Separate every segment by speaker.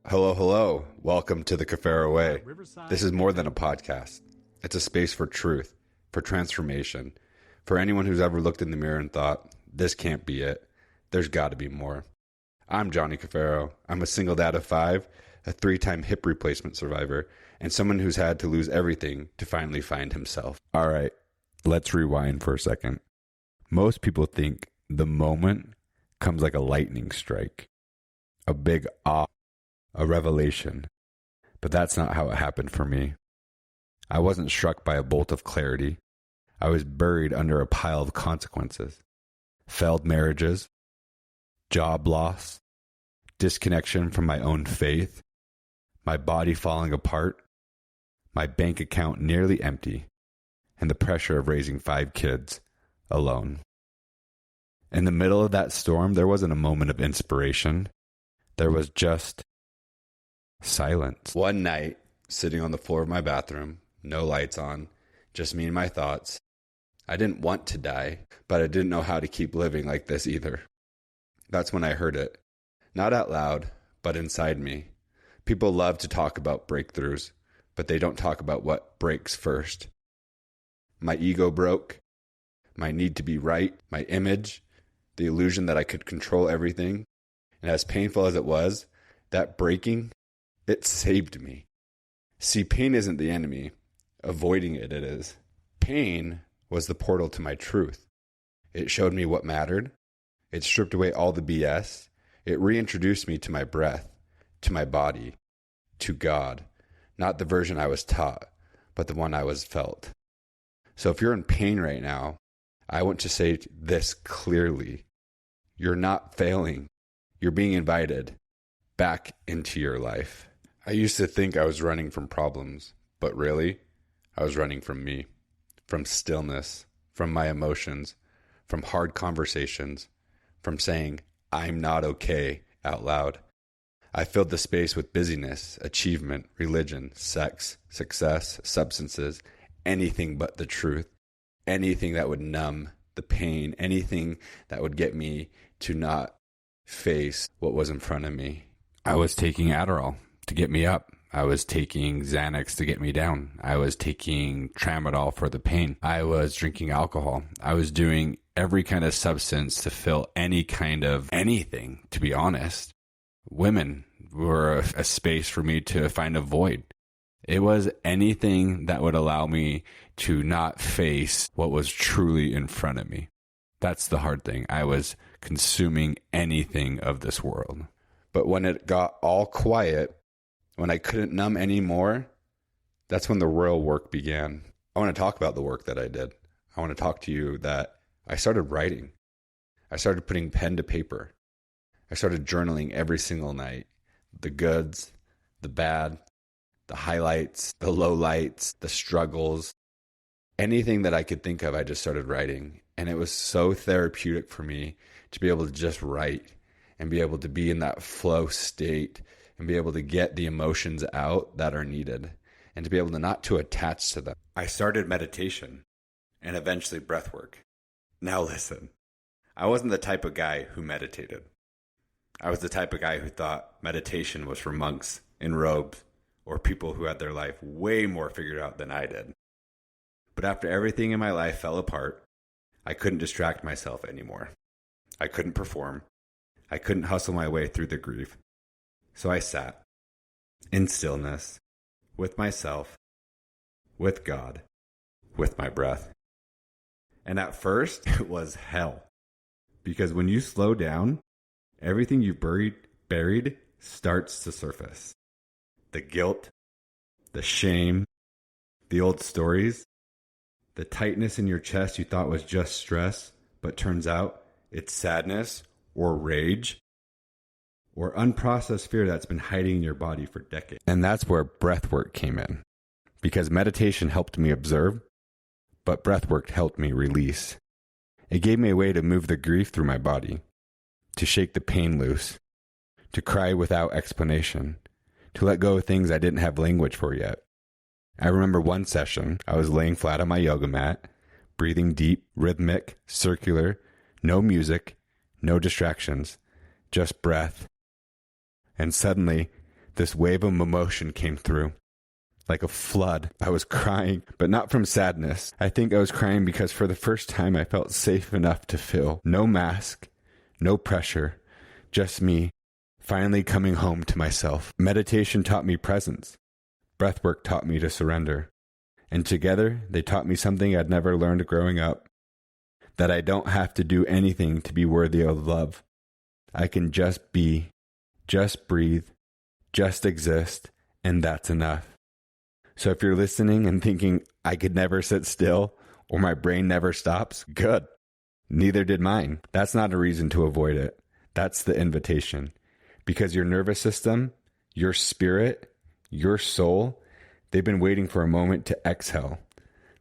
Speaker 1: Hello, hello. Welcome to the Caffaro Way. This is more than a podcast. It's a space for truth, for transformation, for anyone who's ever looked in the mirror and thought, this can't be it. There's got to be more. I'm Johnny Caffaro. I'm a single dad of 5, a 3-time hip replacement survivor, and someone who's had to lose everything to finally find himself. All right, let's rewind for a second. Most people think the moment comes like a lightning strike, a big a revelation. But that's not how it happened for me. I wasn't struck by a bolt of clarity. I was buried under a pile of consequences. Failed marriages, job loss, disconnection from my own faith, my body falling apart, my bank account nearly empty, and the pressure of raising 5 kids alone. In the middle of that storm, there wasn't a moment of inspiration. There was just silence. One night, sitting on the floor of my bathroom, no lights on, just me and my thoughts. I didn't want to die, but I didn't know how to keep living like this either. That's when I heard it. Not out loud, but inside me. People love to talk about breakthroughs, but they don't talk about what breaks first. My ego broke, my need to be right, my image, the illusion that I could control everything. And as painful as it was, that breaking, it saved me. See, pain isn't the enemy. Avoiding it is. Pain was the portal to my truth. It showed me what mattered. It stripped away all the BS. It reintroduced me to my breath, to my body, to God. Not the version I was taught, but the one I was felt. So if you're in pain right now, I want to say this clearly. You're not failing. You're being invited back into your life. I used to think I was running from problems, but really, I was running from me, from stillness, from my emotions, from hard conversations, from saying, I'm not okay out loud. I filled the space with busyness, achievement, religion, sex, success, substances, anything but the truth, anything that would numb the pain, anything that would get me to not face what was in front of me. I was taking Adderall to get me up. I was taking Xanax to get me down. I was taking Tramadol for the pain. I was drinking alcohol. I was doing every kind of substance to fill any kind of anything, to be honest. Women were a space for me to find a void. It was anything that would allow me to not face what was truly in front of me. That's the hard thing. I was consuming anything of this world. But when it got all quiet, when I couldn't numb anymore, that's when the real work began. I want to talk about the work that I did. I want to talk to you that I started writing. I started putting pen to paper. I started journaling every single night. The goods, the bad, the highlights, the lowlights, the struggles. Anything that I could think of, I just started writing. And it was so therapeutic for me to be able to just write and be able to be in that flow state and be able to get the emotions out that are needed and to be able to not to attach to them. I started meditation and eventually breath work. Now listen, I wasn't the type of guy who meditated. I was the type of guy who thought meditation was for monks in robes or people who had their life way more figured out than I did. But after everything in my life fell apart, I couldn't distract myself anymore. I couldn't perform. I couldn't hustle my way through the grief. So I sat in stillness with myself, with God, with my breath. And at first, it was hell. Because when you slow down, everything you've buried starts to surface. The guilt, the shame, the old stories, the tightness in your chest you thought was just stress, but turns out it's sadness or rage or unprocessed fear that's been hiding in your body for decades. And that's where breathwork came in. Because meditation helped me observe, but breathwork helped me release. It gave me a way to move the grief through my body, to shake the pain loose, to cry without explanation, to let go of things I didn't have language for yet. I remember one session, I was laying flat on my yoga mat, breathing deep, rhythmic, circular, no music, no distractions, just breath. And suddenly, This wave of emotion came through. Like a flood. I was crying, but not from sadness. I think I was crying because for the first time I felt safe enough to feel. No mask, no pressure, just me, finally coming home to myself. Meditation taught me presence. Breathwork taught me to surrender. And together, they taught me something I'd never learned growing up. That I don't have to do anything to be worthy of love. I can just be, just breathe, just exist, and that's enough. So if you're listening and thinking, I could never sit still, or my brain never stops, good. Neither did mine. That's not a reason to avoid it. That's the invitation. Because your nervous system, your spirit, your soul, they've been waiting for a moment to exhale.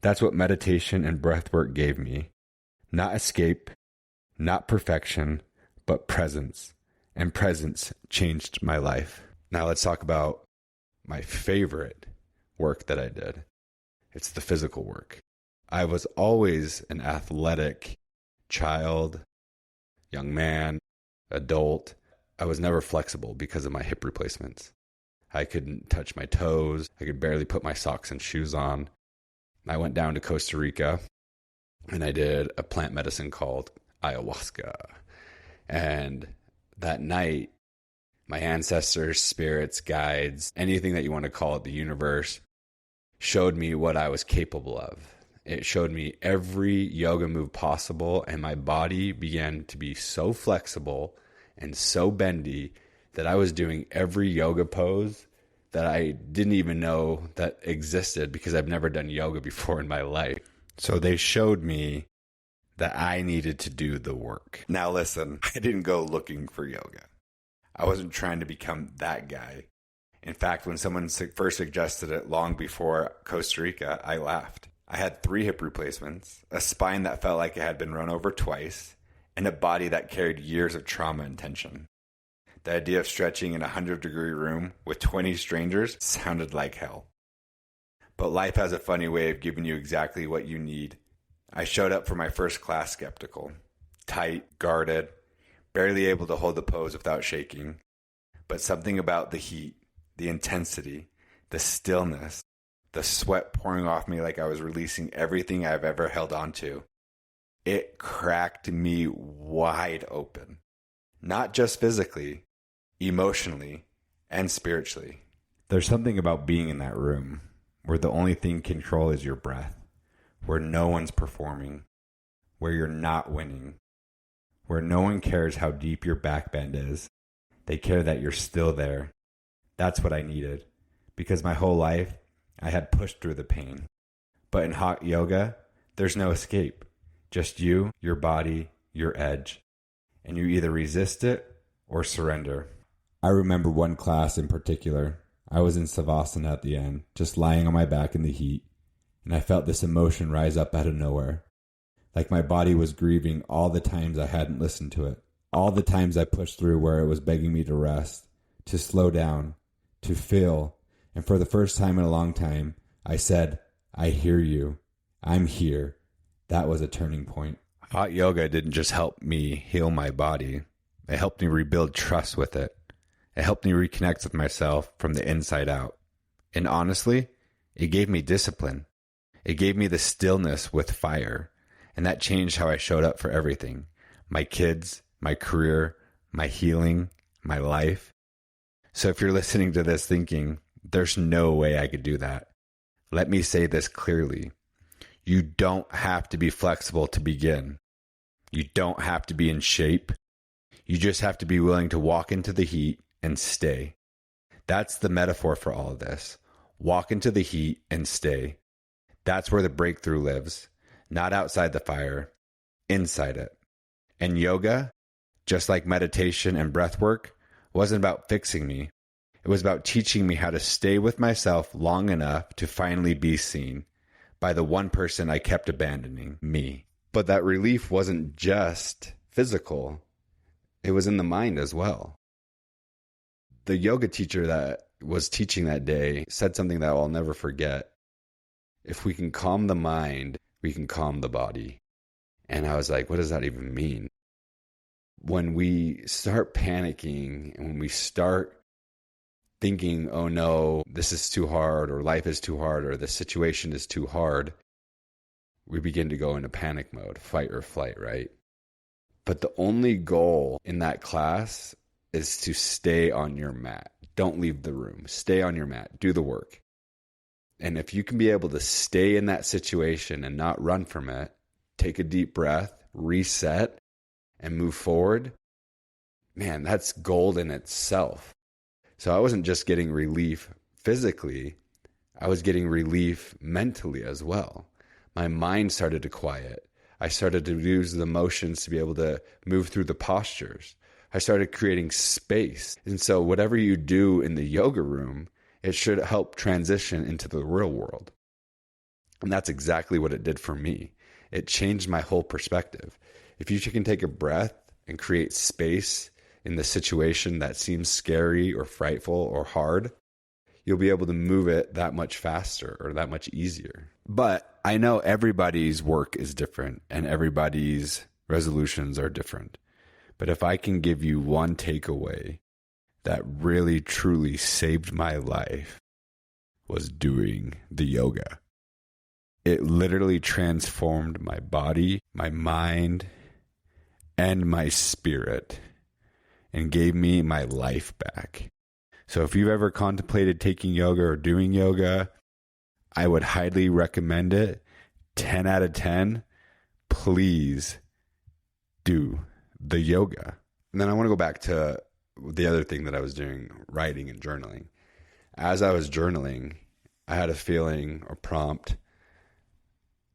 Speaker 1: That's what meditation and breathwork gave me. Not escape, not perfection, but presence. And presence changed my life. Now let's talk about my favorite work that I did. It's the physical work. I was always an athletic child, young man, adult. I was never flexible because of my hip replacements. I couldn't touch my toes. I could barely put my socks and shoes on. I went down to Costa Rica and I did a plant medicine called ayahuasca. And that night, my ancestors, spirits, guides, anything that you want to call it, the universe, showed me what I was capable of. It showed me every yoga move possible, and my body began to be so flexible and so bendy that I was doing every yoga pose that I didn't even know that existed because I've never done yoga before in my life. So they showed me that I needed to do the work. Now listen, I didn't go looking for yoga. I wasn't trying to become that guy. In fact, when someone first suggested it long before Costa Rica, I laughed. I had 3 hip replacements, a spine that felt like it had been run over twice, and a body that carried years of trauma and tension. The idea of stretching in a 100-degree room with 20 strangers sounded like hell. But life has a funny way of giving you exactly what you need. I showed up for my first class skeptical, tight, guarded, barely able to hold the pose without shaking. But something about the heat, the intensity, the stillness, the sweat pouring off me like I was releasing everything I've ever held on to. It cracked me wide open. Not just physically, emotionally, and spiritually. There's something about being in that room where the only thing you control is your breath, where no one's performing, where you're not winning, where no one cares how deep your back bend is. They care that you're still there. That's what I needed, because my whole life I had pushed through the pain. But in hot yoga, there's no escape. Just you, your body, your edge. And you either resist it or surrender. I remember one class in particular. I was in Savasana at the end, just lying on my back in the heat, and I felt this emotion rise up out of nowhere. Like my body was grieving all the times I hadn't listened to it. All the times I pushed through where it was begging me to rest, to slow down, to feel. And for the first time in a long time, I said, I hear you. I'm here. That was a turning point. Hot yoga didn't just help me heal my body. It helped me rebuild trust with it. It helped me reconnect with myself from the inside out. And honestly, it gave me discipline. It gave me the stillness with fire. And that changed how I showed up for everything. My kids, my career, my healing, my life. So if you're listening to this thinking, there's no way I could do that, let me say this clearly. You don't have to be flexible to begin. You don't have to be in shape. You just have to be willing to walk into the heat and stay. That's the metaphor for all of this. Walk into the heat and stay. That's where the breakthrough lives. Not outside the fire, inside it. And yoga, just like meditation and breath work, wasn't about fixing me. It was about teaching me how to stay with myself long enough to finally be seen by the one person I kept abandoning, me. But that relief wasn't just physical. It was in the mind as well. The yoga teacher that was teaching that day said something that I'll never forget. If we can calm the mind, we can calm the body. And I was like, what does that even mean? When we start panicking and when we start thinking, oh no, this is too hard, or life is too hard, or the situation is too hard, we begin to go into panic mode, fight or flight, right? But the only goal in that class is to stay on your mat. Don't leave the room. Stay on your mat. Do the work. And if you can be able to stay in that situation and not run from it, take a deep breath, reset, and move forward, man, that's gold in itself. So I wasn't just getting relief physically, I was getting relief mentally as well. My mind started to quiet. I started to use the motions to be able to move through the postures. I started creating space. And so whatever you do in the yoga room, it should help transition into the real world. And that's exactly what it did for me. It changed my whole perspective. If you can take a breath and create space in the situation that seems scary or frightful or hard, you'll be able to move it that much faster or that much easier. But I know everybody's work is different and everybody's resolutions are different. But if I can give you one takeaway that really truly saved my life, was doing the yoga. It literally transformed my body, my mind, and my spirit, and gave me my life back. So if you've ever contemplated taking yoga or doing yoga, I would highly recommend it. 10 out of 10, please do the yoga. And then I want to go back to the other thing that I was doing, writing and journaling. As I was journaling, I had a feeling or prompt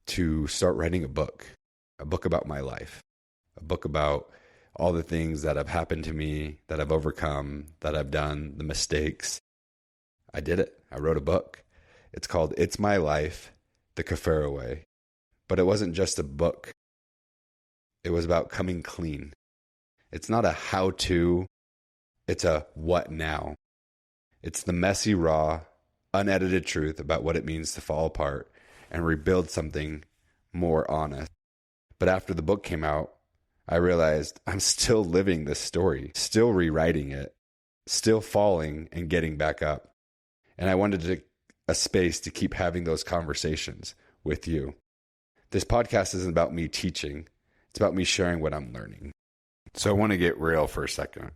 Speaker 1: to start writing a book about my life, a book about all the things that have happened to me, that I've overcome, that I've done, the mistakes. I did it. I wrote a book. It's called It's My Life, The Caffaro Way. But it wasn't just a book. It was about coming clean. It's not a how-to. It's a what now. It's the messy, raw, unedited truth about what it means to fall apart and rebuild something more honest. But after the book came out, I realized I'm still living this story, still rewriting it, still falling and getting back up. And I wanted a space to keep having those conversations with you. This podcast isn't about me teaching. It's about me sharing what I'm learning. So I want to get real for a second.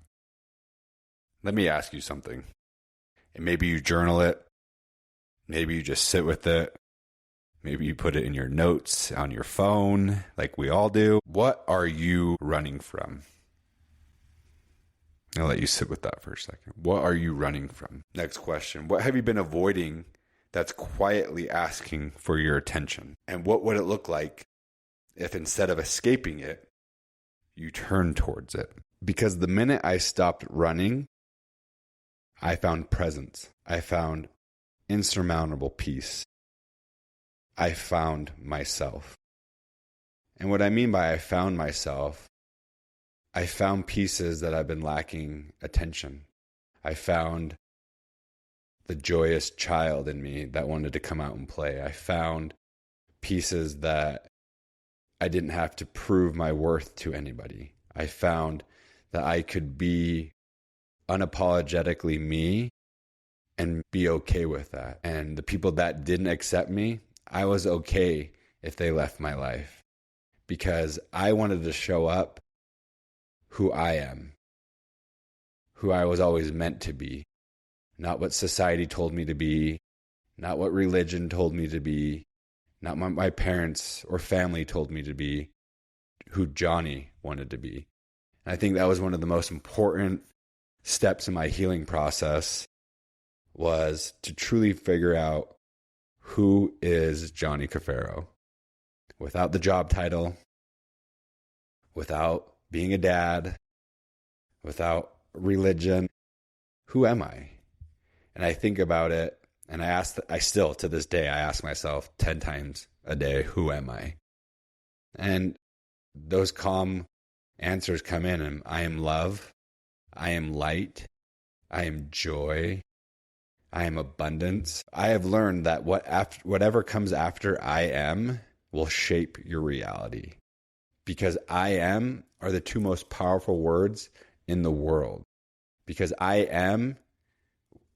Speaker 1: Let me ask you something. And maybe you journal it. Maybe you just sit with it. Maybe you put it in your notes on your phone, like we all do. What are you running from? I'll let you sit with that for a second. What are you running from? Next question. What have you been avoiding that's quietly asking for your attention? And what would it look like if instead of escaping it, you turn towards it? Because the minute I stopped running, I found presence. I found insurmountable peace. I found myself. And what I mean by I found myself, I found pieces that I've been lacking attention. I found the joyous child in me that wanted to come out and play. I found pieces that I didn't have to prove my worth to anybody. I found that I could be unapologetically me and be okay with that. And the people that didn't accept me, I was okay if they left my life because I wanted to show up who I am, who I was always meant to be, not what society told me to be, not what religion told me to be, not what my parents or family told me to be, who Johnny wanted to be. And I think that was one of the most important steps in my healing process, was to truly figure out who is Johnny Caffaro without the job title, without being a dad, without religion. Who am I? And I think about it, and I still to this day, I ask myself 10 times a day, who am I? And those calm answers come in, and I am love, I am light, I am joy, I am abundance. I have learned that whatever comes after I am will shape your reality, because I am are the two most powerful words in the world. Because I am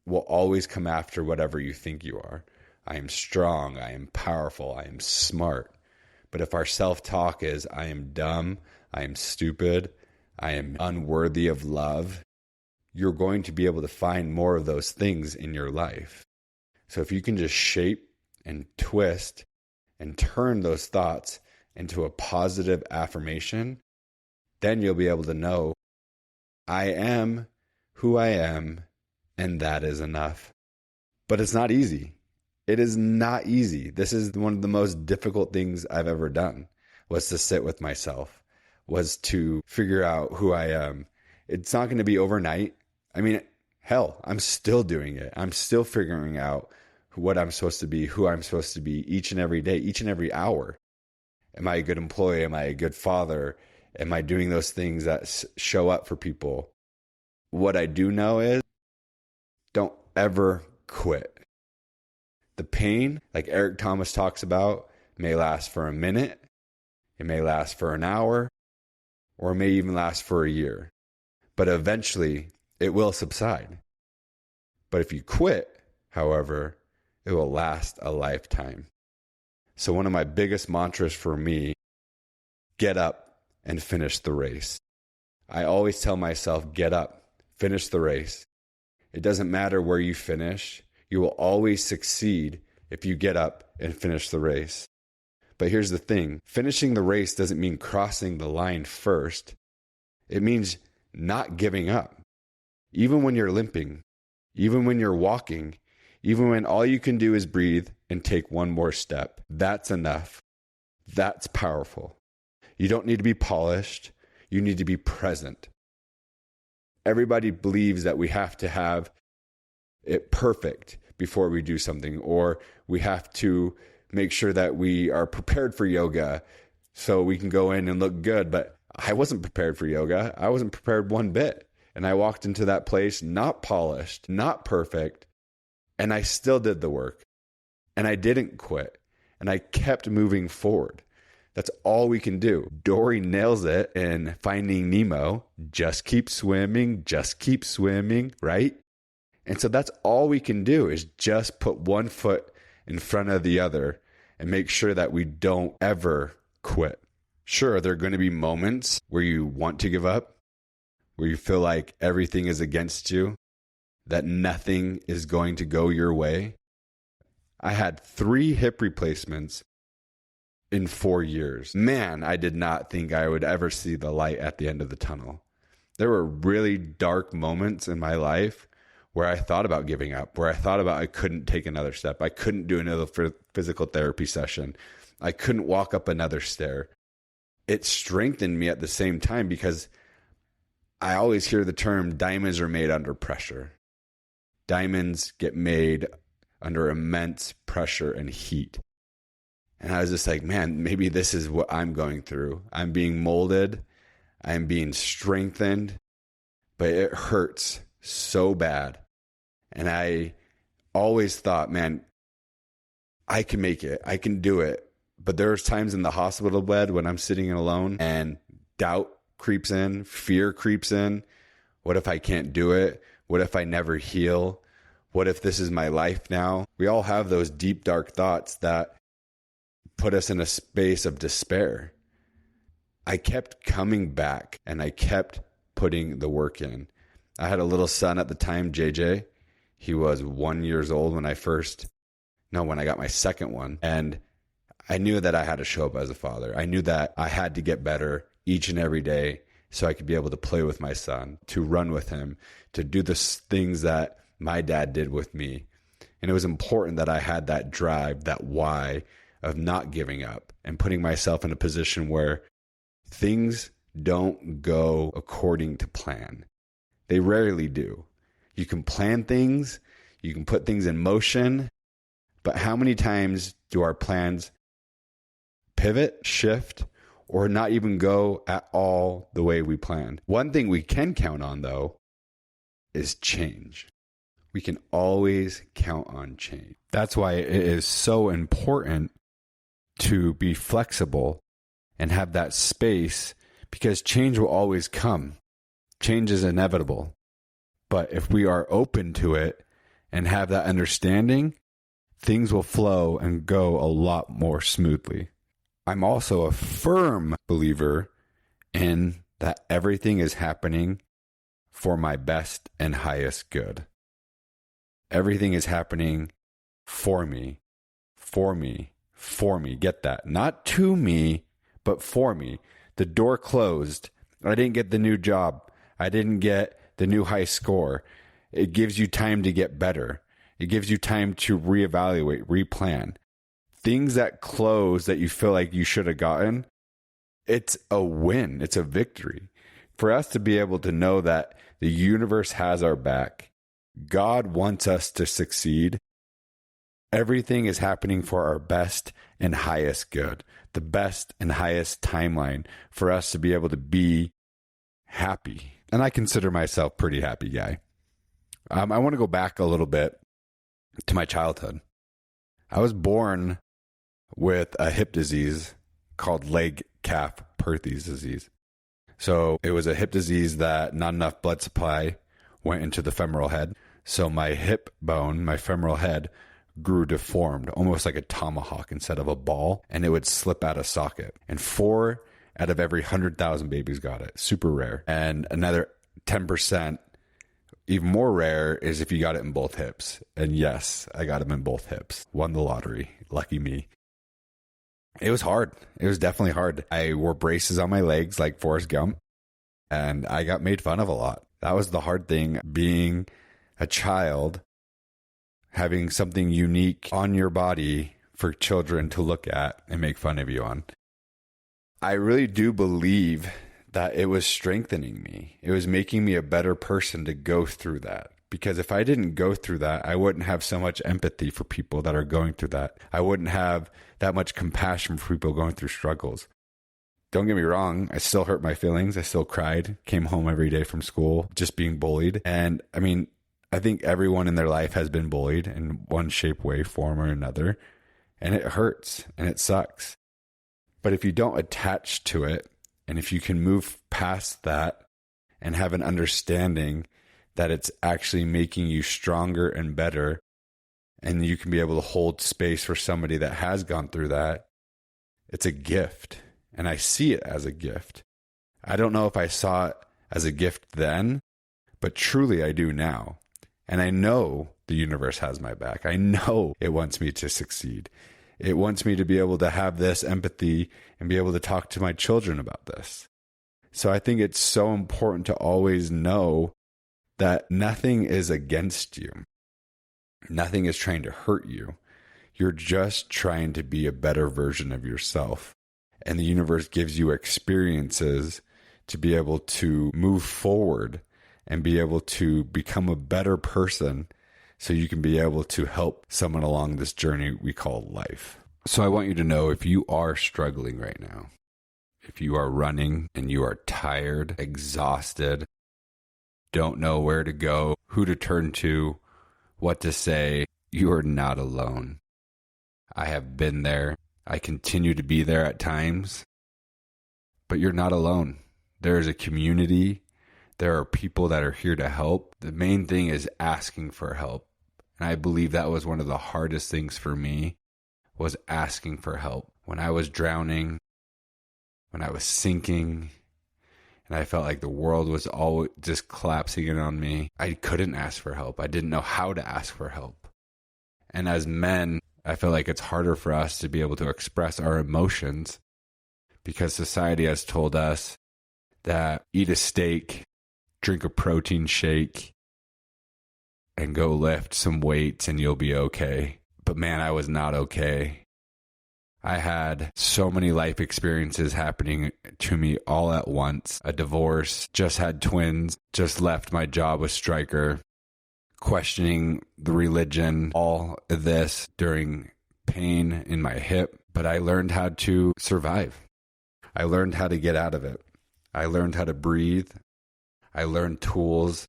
Speaker 1: will always come after whatever you think you are. I am strong, I am powerful, I am smart. But if our self-talk is, I am dumb, I am stupid, I am unworthy of love, you're going to be able to find more of those things in your life. So if you can just shape and twist and turn those thoughts into a positive affirmation, then you'll be able to know, I am who I am, and that is enough. But it's not easy. It is not easy. This is one of the most difficult things I've ever done, was to sit with myself, was to figure out who I am. It's not going to be overnight. I mean, hell, I'm still doing it. I'm still figuring out what I'm supposed to be, who I'm supposed to be each and every day, each and every hour. Am I a good employee? Am I a good father? Am I doing those things that show up for people? What I do know is, don't ever quit. The pain, like Eric Thomas talks about, may last for a minute, it may last for an hour, or it may even last for a year. But eventually, it will subside. But if you quit, however, it will last a lifetime. So one of my biggest mantras for me, get up and finish the race. I always tell myself, get up, finish the race. It doesn't matter where you finish. You will always succeed if you get up and finish the race. But here's the thing. Finishing the race doesn't mean crossing the line first. It means not giving up. Even when you're limping, even when you're walking, even when all you can do is breathe and take one more step, that's enough. That's powerful. You don't need to be polished. You need to be present. Everybody believes that we have to have it perfect before we do something, or we have to make sure that we are prepared for yoga so we can go in and look good. But I wasn't prepared for yoga. I wasn't prepared one bit. And I walked into that place not polished, not perfect, and I still did the work. And I didn't quit. And I kept moving forward. That's all we can do. Dory nails it in Finding Nemo. Just keep swimming, right? And so that's all we can do, is just put one foot in front of the other and make sure that we don't ever quit. Sure, there are going to be moments where you want to give up, where you feel like everything is against you, that nothing is going to go your way. I had 3 hip replacements in 4 years. Man, I did not think I would ever see the light at the end of the tunnel. There were really dark moments in my life where I thought about giving up, where I thought about I couldn't take another step. I couldn't do another physical therapy session. I couldn't walk up another stair. It strengthened me at the same time, because I always hear the term diamonds are made under pressure. Diamonds get made under immense pressure and heat. And I was just like, man, maybe this is what I'm going through. I'm being molded. I'm being strengthened. But it hurts so bad. And I always thought, man, I can make it. I can do it. But there's times in the hospital bed when I'm sitting alone and doubt creeps in, fear creeps in. What if I can't do it? What if I never heal? What if this is my life now? We all have those deep, dark thoughts that put us in a space of despair. I kept coming back and I kept putting the work in. I had a little son at the time, JJ. He was 1 year old when I got my second one. And I knew that I had to show up as a father. I knew that I had to get better each and every day so I could be able to play with my son, to run with him, to do the things that my dad did with me. And it was important that I had that drive, that why of not giving up and putting myself in a position where things don't go according to plan. They rarely do. You can plan things, you can put things in motion, but how many times do our plans pivot, shift, or not even go at all the way we planned? One thing we can count on, though, is change. We can always count on change. That's why it is so important to be flexible and have that space, because change will always come. Change is inevitable. But if we are open to it and have that understanding, things will flow and go a lot more smoothly. I'm also a firm believer in that everything is happening for my best and highest good. Everything is happening for me, for me, for me. Get that? Not to me, but for me. The door closed. I didn't get the new job. I didn't get the new high score. It gives you time to get better. It gives you time to reevaluate, replan. Things that close that you feel like you should have gotten, it's a win. It's a victory. For us to be able to know that the universe has our back, God wants us to succeed. Everything is happening for our best and highest good, the best and highest timeline for us to be able to be happy. And I consider myself a pretty happy guy. I want to go back a little bit to my childhood. I was born with a hip disease called leg calf Perthes disease. So it was a hip disease that not enough blood supply went into the femoral head. So my hip bone, my femoral head, grew deformed, almost like a tomahawk instead of a ball, and it would slip out of socket. And 4 out of every 100,000 babies got it. Super rare. And another 10%, even more rare, is if you got it in both hips. And yes, I got them in both hips. Won the lottery. Lucky me. It was hard. It was definitely hard. I wore braces on my legs like Forrest Gump, and I got made fun of a lot. That was the hard thing, being a child, having something unique on your body for children to look at and make fun of you on. I really do believe that it was strengthening me. It was making me a better person to go through that. Because if I didn't go through that, I wouldn't have so much empathy for people that are going through that. I wouldn't have that much compassion for people going through struggles. Don't get me wrong, I still hurt my feelings. I still cried, came home every day from school, just being bullied. And I mean, I think everyone in their life has been bullied in one shape, way, form, or another. And it hurts and it sucks. But if you don't attach to it, and if you can move past that and have an understanding that it's actually making you stronger and better, and you can be able to hold space for somebody that has gone through that, it's a gift. And I see it as a gift. I don't know if I saw it as a gift then, but truly I do now. And I know the universe has my back. I know it wants me to succeed. It wants me to be able to have this empathy and be able to talk to my children about this. So I think it's so important to always know that nothing is against you. Nothing is trying to hurt you. You're just trying to be a better version of yourself. And the universe gives you experiences to be able to move forward and be able to become a better person so you can be able to help someone along this journey we call life. So I want you to know, if you are struggling right now, if you are running and you are tired, exhausted, don't know where to go, who to turn to, what to say, you are not alone. I have been there. I continue to be there at times, but you're not alone. There is a community. There are people that are here to help. The main thing is asking for help. And I believe that was one of the hardest things for me, was asking for help. When I was drowning, when I was sinking, and I felt like the world was all just collapsing in on me, I couldn't ask for help. I didn't know how to ask for help. And as men, I feel like it's harder for us to be able to express our emotions because society has told us that eat a steak, drink a protein shake, and go lift some weights and you'll be okay. But man, I was not okay. I had so many life experiences happening to me all at once. A divorce, just had twins, just left my job with Stryker, questioning the religion, all of this during pain in my hip. But I learned how to survive. I learned how to get out of it. I learned how to breathe. I learned tools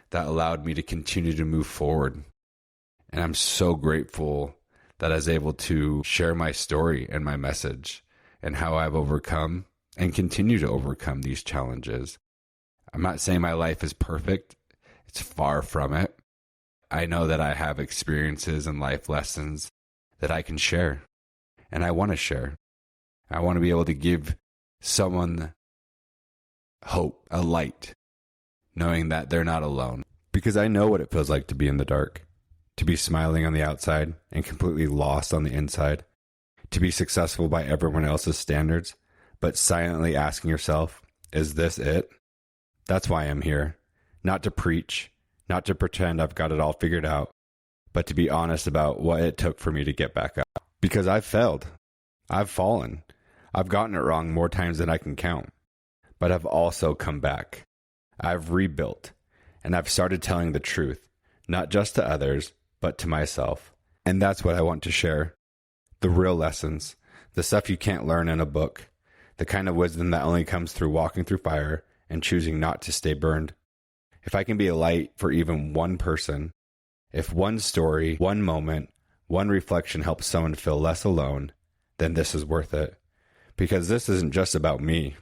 Speaker 1: that allowed me to continue to move forward. And I'm so grateful that I was able to share my story and my message and how I've overcome and continue to overcome these challenges. I'm not saying my life is perfect. It's far from it. I know that I have experiences and life lessons that I can share, and I want to share. I want to be able to give someone hope, a light, knowing that they're not alone. Because I know what it feels like to be in the dark, to be smiling on the outside and completely lost on the inside, to be successful by everyone else's standards, but silently asking yourself, is this it? That's why I'm here. Not to preach, not to pretend I've got it all figured out, but to be honest about what it took for me to get back up. Because I've failed. I've fallen. I've gotten it wrong more times than I can count. But I've also come back. I've rebuilt. And I've started telling the truth, not just to others, but to myself. And that's what I want to share. The real lessons, the stuff you can't learn in a book, the kind of wisdom that only comes through walking through fire and choosing not to stay burned. If I can be a light for even one person, if one story, one moment, one reflection helps someone feel less alone, then this is worth it. Because this isn't just about me.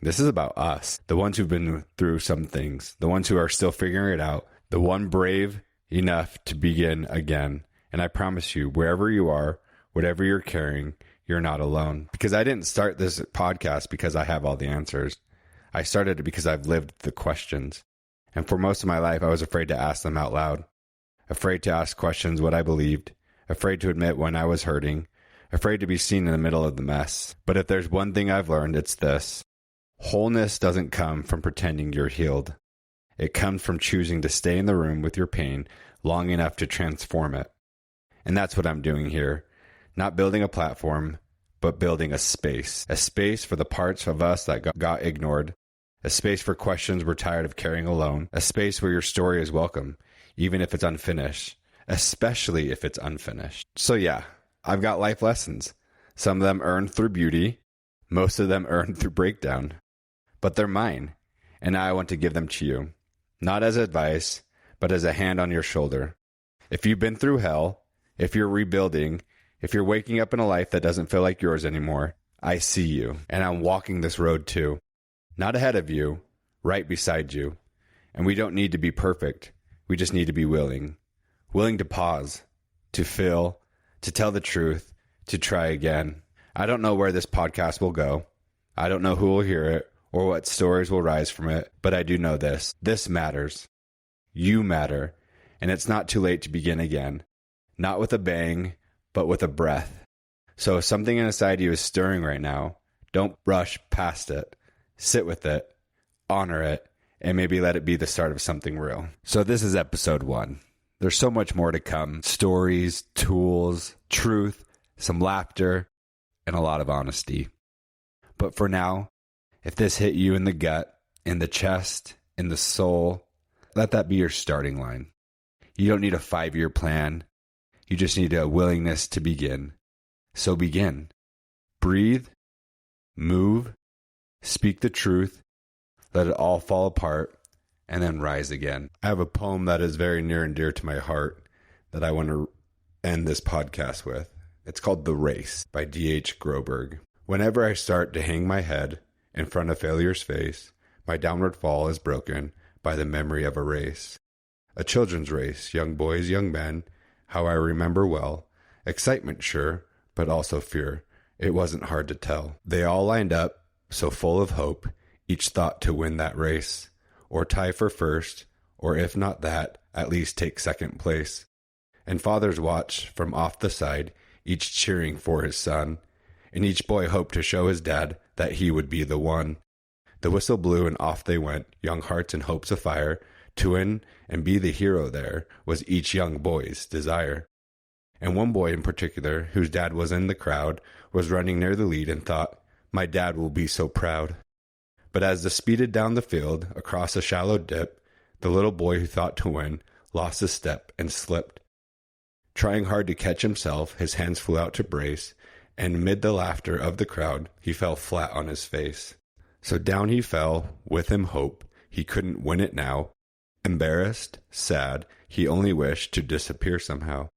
Speaker 1: This is about us, the ones who've been through some things, the ones who are still figuring it out, the one brave enough to begin again. And I promise you, wherever you are, whatever you're carrying, you're not alone. Because I didn't start this podcast because I have all the answers. I started it because I've lived the questions. And for most of my life, I was afraid to ask them out loud. Afraid to ask questions what I believed. Afraid to admit when I was hurting. Afraid to be seen in the middle of the mess. But if there's one thing I've learned, it's this. Wholeness doesn't come from pretending you're healed. It comes from choosing to stay in the room with your pain long enough to transform it. And that's what I'm doing here. Not building a platform, but building a space. A space for the parts of us that got ignored. A space for questions we're tired of carrying alone. A space where your story is welcome, even if it's unfinished. Especially if it's unfinished. So yeah, I've got life lessons. Some of them earned through beauty. Most of them earned through breakdown. But they're mine, and I want to give them to you. Not as advice, but as a hand on your shoulder. If you've been through hell, if you're rebuilding, if you're waking up in a life that doesn't feel like yours anymore, I see you, and I'm walking this road too. Not ahead of you, right beside you. And we don't need to be perfect. We just need to be willing. Willing to pause, to feel, to tell the truth, to try again. I don't know where this podcast will go. I don't know who will hear it or what stories will rise from it, but I do know this. This matters. You matter. And it's not too late to begin again. Not with a bang, but with a breath. So if something inside you is stirring right now, don't rush past it. Sit with it, honor it, and maybe let it be the start of something real. So this is episode 1. There's so much more to come. Stories, tools, truth, some laughter, and a lot of honesty. But for now, if this hit you in the gut, in the chest, in the soul, let that be your starting line. You don't need a 5-year plan. You just need a willingness to begin. So begin. Breathe, move, speak the truth, let it all fall apart, and then rise again. I have a poem that is very near and dear to my heart that I want to end this podcast with. It's called The Race by D.H. Groberg. Whenever I start to hang my head in front of failure's face, my downward fall is broken by the memory of a race. A children's race, young boys, young men, how I remember well. Excitement, sure, but also fear. It wasn't hard to tell. They all lined up, so full of hope, each thought to win that race, or tie for first, or if not that, at least take second place. And fathers watched from off the side, each cheering for his son, and each boy hoped to show his dad that he would be the one. The whistle blew and off they went, young hearts and hopes afire. To win and be the hero there was each young boy's desire. And one boy in particular, whose dad was in the crowd, was running near the lead and thought, my dad will be so proud. But as they speeded down the field, across a shallow dip, the little boy who thought to win lost a step and slipped. Trying hard to catch himself, his hands flew out to brace, and amid the laughter of the crowd, he fell flat on his face. So down he fell, with him hope, he couldn't win it now. Embarrassed, sad, he only wished to disappear somehow.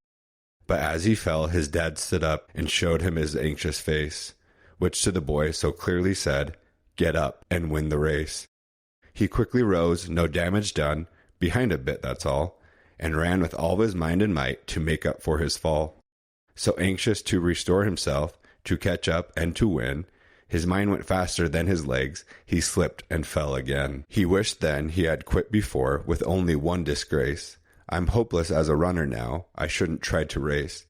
Speaker 1: But as he fell, his dad stood up and showed him his anxious face, which to the boy so clearly said, get up and win the race. He quickly rose, no damage done, behind a bit, that's all, and ran with all his mind and might to make up for his fall. So anxious to restore himself, to catch up and to win, his mind went faster than his legs, he slipped and fell again. He wished then he had quit before with only one disgrace. I'm hopeless as a runner now, I shouldn't try to race.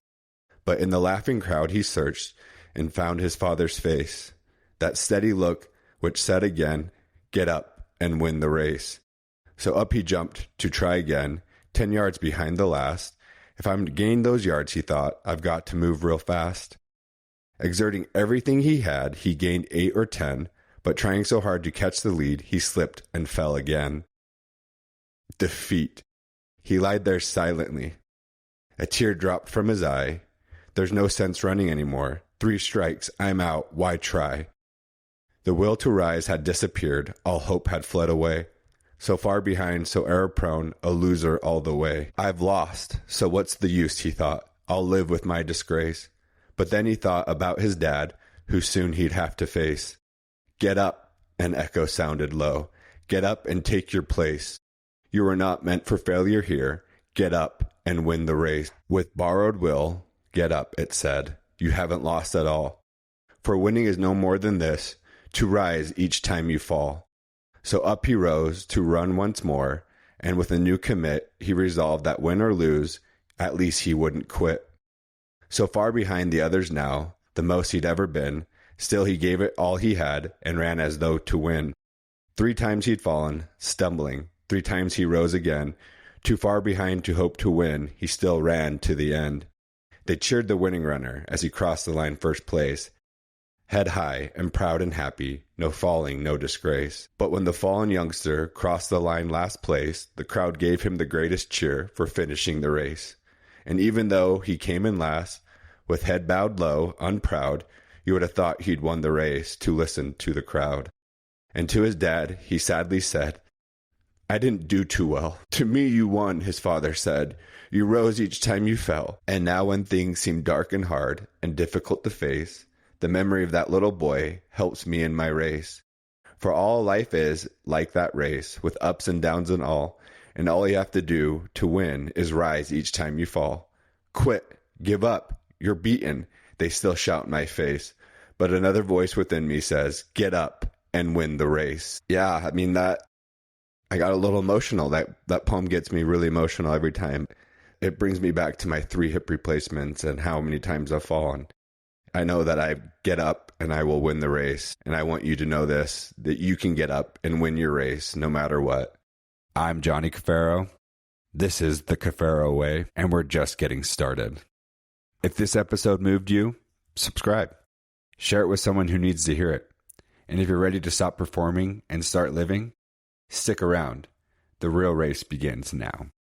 Speaker 1: But in the laughing crowd he searched and found his father's face, that steady look which said again, get up and win the race. So up he jumped to try again, 10 yards behind the last. If I'm to gain those yards, he thought, I've got to move real fast. Exerting everything he had, he gained 8 or 10, but trying so hard to catch the lead, he slipped and fell again. Defeat. He lied there silently. A tear dropped from his eye. There's no sense running anymore. 3 strikes, I'm out, why try? The will to rise had disappeared, all hope had fled away. So far behind, so error-prone, a loser all the way. I've lost, so what's the use, he thought. I'll live with my disgrace. But then he thought about his dad, who soon he'd have to face. Get up, an echo sounded low. Get up and take your place. You were not meant for failure here. Get up and win the race. With borrowed will, get up, it said. You haven't lost at all. For winning is no more than this, to rise each time you fall. So up he rose to run once more, and with a new commit, he resolved that win or lose, at least he wouldn't quit. So far behind the others now, the most he'd ever been, still he gave it all he had and ran as though to win. 3 times he'd fallen, stumbling. 3 times he rose again. Too far behind to hope to win, he still ran to the end. They cheered the winning runner as he crossed the line first place. Head high and proud and happy, no falling, no disgrace. But when the fallen youngster crossed the line last place, the crowd gave him the greatest cheer for finishing the race. And even though he came in last, with head bowed low, unproud, you would have thought he'd won the race to listen to the crowd. And to his dad, he sadly said, I didn't do too well. To me you won, his father said. You rose each time you fell. And now when things seem dark and hard and difficult to face, the memory of that little boy helps me in my race. For all life is like that race, with ups and downs and all you have to do to win is rise each time you fall. Quit, give up, you're beaten, they still shout in my face. But another voice within me says, get up and win the race. Yeah, I mean that, I got a little emotional. That poem gets me really emotional every time. It brings me back to my 3 hip replacements and how many times I've fallen. I know that I get up and I will win the race. And I want you to know this, that you can get up and win your race no matter what. I'm Johnny Caffaro. This is the Caffaro Way, and we're just getting started. If this episode moved you, subscribe. Share it with someone who needs to hear it. And if you're ready to stop performing and start living, stick around. The real race begins now.